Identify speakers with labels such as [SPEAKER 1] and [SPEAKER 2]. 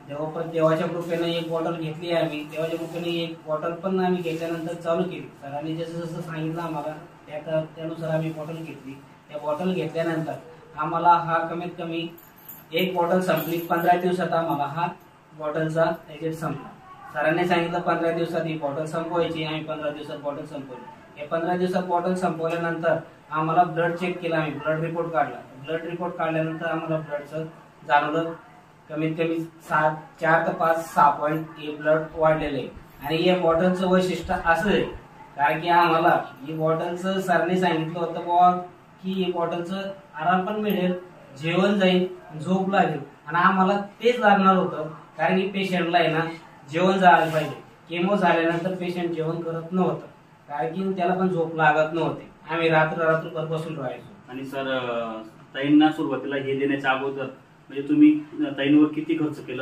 [SPEAKER 1] देवाच्या कृपेने एक बॉटल घेतली आम्ही. देवाच्या कृपेने एक बॉटल पण आम्ही घेतल्यानंतर चालू केली. सरांनी जसं जसं सांगितलं आम्हाला त्यानुसार आम्ही बॉटल घेतली. त्या बॉटल घेतल्यानंतर आम्हाला हा कमीत कमी एक बॉटल संपली. 15 दिवसात आम्हाला हा बॉटलचा एजेंट संपला. सरांनी सांगितलं 15 दिवसात ही बॉटल संपवायची. आम्ही 15 दिवसात बॉटल संपवली. हे 15 दिवसात बॉटल संपवल्यानंतर आम्हाला ब्लड चेक केला. आम्ही ब्लड रिपोर्ट काढला. ब्लड रिपोर्ट काढल्यानंतर आम्हाला ब्लडचं जाणवलं कमीत कमी 4 ते 5 6 पॉईंट हे ब्लड वाढलेले आहे. आणि या बॉटलचं वैशिष्ट्य असं आहे कारण की आम्हाला ही बॉटलचं सरांनी सांगितलं होतं बाबा की ही बॉटलचं आराम पण मिळेल, जेवण जाईल, झोप लागेल. आणि आम्हाला तेच लागणार होतं कारण की पेशंटला आहे ना जेवण जायला पाहिजे. केमो झाल्यानंतर पेशंट जेवण करत नव्हतं कारण की त्याला पण झोप लागत नव्हती. आम्ही रात्रभर बसून राहायचो.
[SPEAKER 2] आणि सर ताईंना सुरुवातीला हे देण्याच्या अगोदर म्हणजे तुम्ही ताईंवर किती खर्च केला?